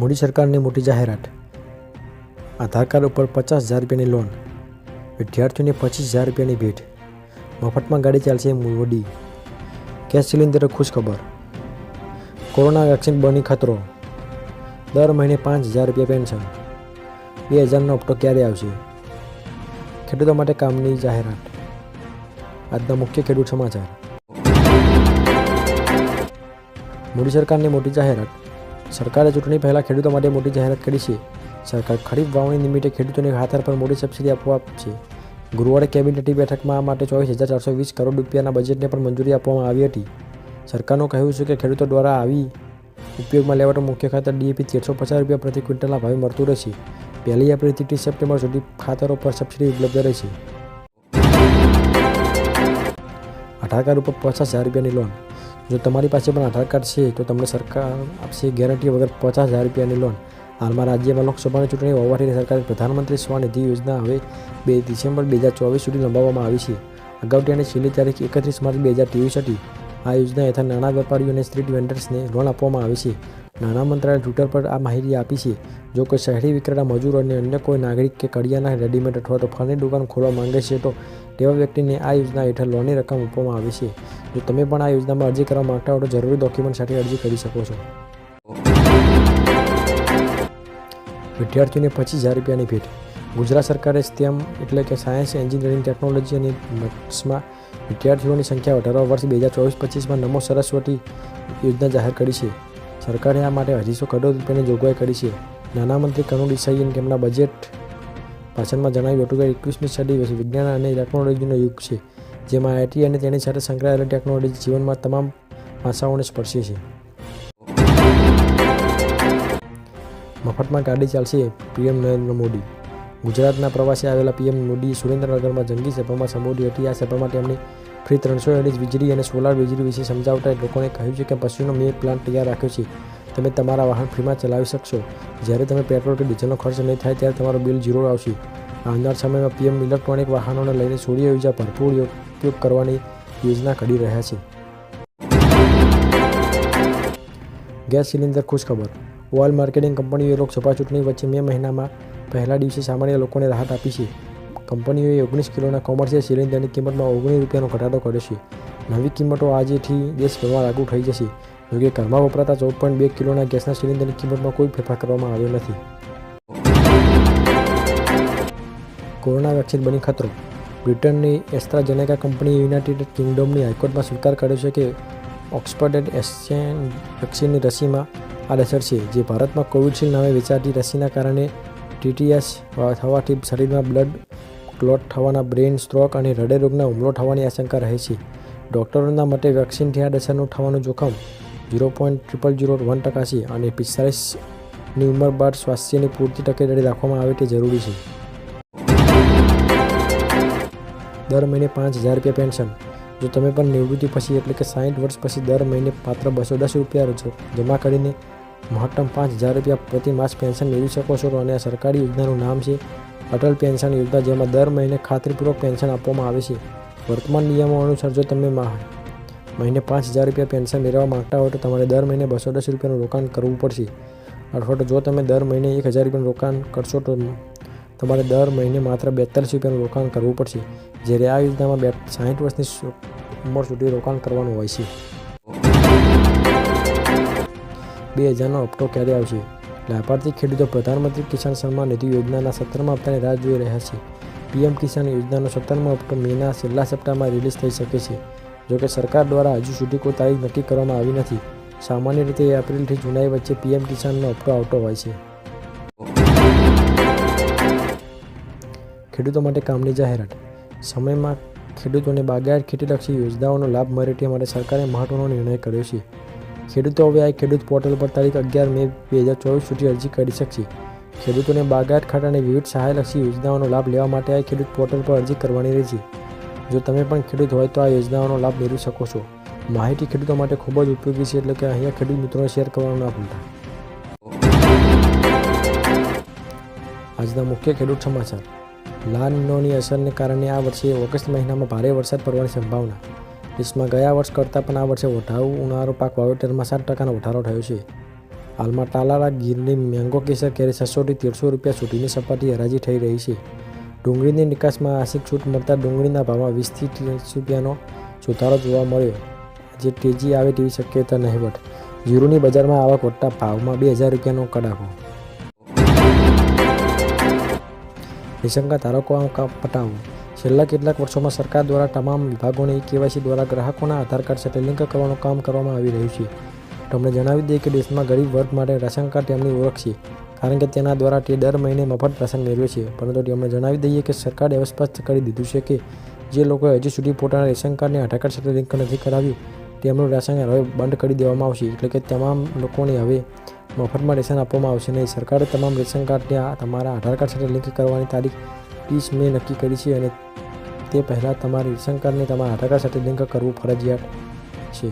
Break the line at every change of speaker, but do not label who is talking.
મોદી સરકારની મોટી જાહેરાત. આધાર કાર્ડ ઉપર 50,000 રૂપિયાની લોન, વિદ્યાર્થીઓને 25,000 રૂપિયાની ભેટ, મફતમાં ગાડી ચાલશે મોદી. ગેસ સિલિન્ડર ખુશખબર. કોરોના વેક્સિન બની ખતરો. દર મહિને 5,000 રૂપિયા પેન્શન. 2,000નો હપ્તો ક્યારે આવશે? ખેડૂતો માટે કામની જાહેરાત. આજના મુખ્ય ખેડૂત સમાચાર. મોદી સરકારની મોટી જાહેરાત. સરકારે ચૂંટણી પહેલાં ખેડૂતો માટે મોટી જાહેરાત કરી છે. સરકાર ખરીફ વાવણી નિમિત્તે ખેડૂતોને ખાતર પર મોટી સબસિડી આપવા છે. ગુરુવારે કેબિનેટની બેઠકમાં આ માટે 24,420 કરોડ રૂપિયાના બજેટને પણ મંજૂરી આપવામાં આવી હતી. સરકારનું કહેવું છે કે ખેડૂતો દ્વારા આવી ઉપયોગમાં લેવાતું મુખ્ય ખાતર DAP 150 રૂપિયા પ્રતિ ક્વિન્ટલના ભાવે મળતું રહેશે. 1 એપ્રિલથી 30 સપ્ટેમ્બર સુધી ખાતરો પર સબસિડી ઉપલબ્ધ રહેશે. આધાર કાર્ડ ઉપર 50,000 રૂપિયાની લોન. જો તમારી પાસે પણ આધાર કાર્ડ છે તો તમને સરકાર આપશે ગેરંટી વગર 50,000 રૂપિયાની લોન. હાલમાં રાજ્યમાં લોકસભાની ચૂંટણી હોવાથી સરકારે પ્રધાનમંત્રી સ્વનિધિ યોજના હવે 2 ડિસેમ્બર 2024 સુધી લંબાવવામાં આવી છે. અગાઉ તેની છેલ્લી તારીખ 31 માર્ચ 2023 હતી. આ યોજના હેઠળ નાના વેપારીઓ અને સ્ટ્રીટ વેન્ડર્સને લોન આપવામાં આવે છે. નાણાં મંત્રાલયે ટ્વિટર પર આ માહિતી આપી છે. જો કોઈ શહેરી વિક્રેતા, મજૂર અને અન્ય કોઈ નાગરિક કે કડિયાના, રેડીમેડ અથવા તો ફળની દુકાન ખોલવા માંગે છે તો તેવા વ્યક્તિને આ યોજના હેઠળ લોનની રકમ આપવામાં આવે છે. જો તમે પણ આ યોજનામાં અરજી કરવા માંગતા હો તો જરૂરી ડોક્યુમેન્ટ સાથે અરજી કરી શકો છો. વિદ્યાર્થીઓને 25,000 રૂપિયાની ભેટ. ગુજરાત સરકારે STEM એટલે કે સાયન્સ, એન્જિનિયરિંગ, ટેકનોલોજી અને મેથ્સમાં વિદ્યાર્થીઓની સંખ્યા વધારવા વર્ષ 2024-25માં નમો સરસ્વતી યોજના જાહેર કરી છે. સરકારે આ માટે 250 કરોડ રૂપિયાની જોગવાઈ કરી છે. નાણામંત્રી કનુ દેસાઈએ તેમના બજેટ ભાષણમાં જણાવ્યું હતું કે 21મી સદી વિજ્ઞાન અને ટેકનોલોજીનો યુગ છે, જેમાં IT અને તેની સાથે સંકળાયેલી ટેકનોલોજી જીવનમાં તમામ પાસાઓને સ્પર્શે છે. મફતમાં ગાડી ચાલશે PM નરેન્દ્ર મોદી. ગુજરાતના પ્રવાસે આવેલા PM મોદીએ સુરેન્દ્રનગરમાં જંગી સભામાં સંબોધી હતી. આ સભામાં તેમણે ફ્રી 300 યુનિટ વીજળી અને સોલાર વીજળી વિશે સમજાવતા લોકોને કહ્યું છે કે પછીનો મેં પ્લાન્ટ તૈયાર રાખ્યો છે. તમે તમારા વાહન ફ્રીમાં ચલાવી શકશો. જ્યારે તમે પેટ્રોલ કે ડીઝલનો ખર્ચ નહીં થાય ત્યારે તમારો બિલ ઝીરો આવશે. આવનાર સમયમાં PM ઇલેક્ટ્રોનિક વાહનોને લઈને સૂર્ય ઉર્જા ભરપૂર ઉપયોગ કરવાની યોજના ઘડી રહ્યા છે. ગેસ સિલિન્ડર ખુશખબર. ઓઇલ માર્કેટિંગ કંપનીઓએ લોકસભા ચૂંટણી વચ્ચે મે મહિનામાં પહેલા દિવસે સામાન્ય લોકોને રાહત આપી છે. કંપનીઓએ 19 કિલોના કોમર્શિયલ સિલિન્ડરની કિંમતમાં 19 રૂપિયાનો ઘટાડો કર્યો છે. નવી કિંમતો આજથી દેશભરમાં લાગુ થઈ જશે. જોકે ઘરમાં વપરાતા 14.2 કિલોના ગેસના સિલિન્ડરની કિંમતમાં કોઈ ફેરફાર કરવામાં આવ્યો નથી. કોરોના વેક્સિન બની ખતરો. બ્રિટનની એસ્ટ્રાઝેનેકા કંપનીએ યુનાઇટેડ કિંગડમની હાઈકોર્ટમાં સ્વીકાર કર્યો છે કે ઓક્સફર્ડ વેક્સિનની રસીમાં આડઅસર છે, જે ભારતમાં કોવિશિલ્ડ નામે વેચાતી રસીના કારણે TTS થવાથી શરીરમાં બ્લડ ક્લોટ થવાના, બ્રેઇન સ્ટ્રોક અને હૃદયરોગના હુમલો થવાની આશંકા રહે છે. ડૉક્ટરોના મતે વેક્સિનથી આડઅસરનું થવાનું જોખમ 0.0001% છે અને 45ની ઉંમર બાદ સ્વાસ્થ્યની પૂરતી તકેદારી રાખવામાં આવે તે જરૂરી છે. દર મહિને 5,000 રૂપિયા પેન્શન. જો તમે પણ નિવૃત્તિ પછી એટલે કે 60 વર્ષ પછી દર મહિને પાત્ર 210 રૂપિયા જમા કરીને મહત્તમ 5,000 રૂપિયા પ્રતિ માસ પેન્શન મેળવી શકો છો. અને આ સરકારી યોજનાનું નામ છે અટલ પેન્શન યોજના, જેમાં દર મહિને ખાતરીપૂર્વક પેન્શન આપવામાં આવે છે. વર્તમાન નિયમો અનુસાર જો તમે મહિને 5,000 રૂપિયા પેન્શન મેળવવા માંગતા હો તો તમારે દર મહિને 210 રૂપિયાનું રોકાણ કરવું પડશે. અથવા તો જો તમે દર મહિને 1,000 રૂપિયાનું રોકાણ કરશો તો તમારે દર મહિને માત્ર 42 રૂપિયાનું રોકાણ કરવું પડશે. જ્યારે આ યોજનામાં 60 વર્ષની ઉંમર સુધી રોકાણ કરવાનું હોય છે. 2,000નો હપ્તો ક્યારે આવશે? લાભાર્થી ખેડૂતો પ્રધાનમંત્રી કિસાન સન્માન નિધિ યોજનાના 17મા હપ્તાની રાહ જોઈ રહ્યા છે. PM કિસાન યોજનાનો 17મો હપ્તો મેના છેલ્લા સપ્તાહમાં રિલીઝ થઈ શકે છે. જોકે સરકાર દ્વારા હજુ સુધી કોઈ તારીખ નક્કી કરવામાં આવી નથી. સામાન્ય રીતે એપ્રિલથી જુલાઈ વચ્ચે PM કિસાનનો હપ્તો આવતો હોય છે. ખેડૂતો માટે કામની જાહેરાત. સમયમાં ખેડૂતોને બાગાયત ખેતીલક્ષી યોજનાઓનો લાભ મળે તે માટે સરકારે મહત્વનો નિર્ણય કર્યો છે. ખેડૂતો હવે આ ખેડૂત પોર્ટલ પર તારીખ 11 મે 2024 સુધી અરજી કરી શકશે. ખેડૂતોને બાગાયત ખાતાની વિવિધ સહાયલક્ષી યોજનાઓનો લાભ લેવા માટે આ ખેડૂત પોર્ટલ પર અરજી કરવાની રહેશે. જો તમે પણ ખેડૂત હોય તો આ યોજનાઓનો લાભ મેળવી શકો છો. માહિતી ખેડૂતો માટે ખૂબ જ ઉપયોગી છે, એટલે કે અહીંયા ખેડૂત મિત્રોને શેર કરવાનું ના ભૂલતા. આજના મુખ્ય ખેડૂત સમાચાર. લા નિનોની અસરને કારણે આ વર્ષે ઓગસ્ટ મહિનામાં ભારે વરસાદ પડવાની સંભાવના. દેશમાં ગયા વર્ષ કરતાં પણ આ વર્ષે ઉનાળુ પાક વાવેતરમાં 7% વધારો થયો છે. હાલમાં તાલાળા ગીરની મેંગો કેસર કેરી 600 થી 150 રૂપિયા સુધીની સપાટી હરાજી થઈ રહી છે. ડુંગળીની નિકાસમાં આંશિક છૂટ મળતા ડુંગળીના ભાવમાં 20 થી 30 રૂપિયાનો સુધારો જોવા મળ્યો. આજે તેજી આવે તેવી શક્યતા નહીવત. જીરુની બજારમાં આવક વધતા ભાવમાં 2000 રૂપિયાનો કડાકો. રેશન કાર્ડ ધારકો કામ પટાવો. છેલ્લા કેટલાક વર્ષોમાં સરકાર દ્વારા તમામ વિભાગોને KYC દ્વારા ગ્રાહકોના આધાર કાર્ડ સાથે લિંક કરવાનું કામ કરવામાં આવી રહ્યું છે. તમને જણાવી દઈએ કે દેશમાં ગરીબ વર્ગ માટે રાશન કાર્ડ તેમની ઓળખ છે, કારણ કે તેના દ્વારા તે દર મહિને મફત રાશન મેળવે છે. પરંતુ તમને જણાવી દઈએ કે સરકારે હવે સ્પષ્ટ કરી દીધું છે કે જે લોકોએ હજુ સુધી પોતાના રેશન કાર્ડને આધાર કાર્ડ સાથે લિંક નથી કરાવ્યું તેમનું રાશન હવે બંધ કરી દેવામાં આવશે. એટલે કે તમામ લોકોને હવે મફતમાં રેશન આપવામાં આવશે નહીં. સરકારે તમામ રેશન કાર્ડને તમારા આધાર કાર્ડ સાથે લિંક કરવાની તારીખ 30 મે નક્કી કરી છે અને તે પહેલાં તમારે રેશન કાર્ડને તમારા આધાર કાર્ડ સાથે લિંક કરવું ફરજિયાત છે.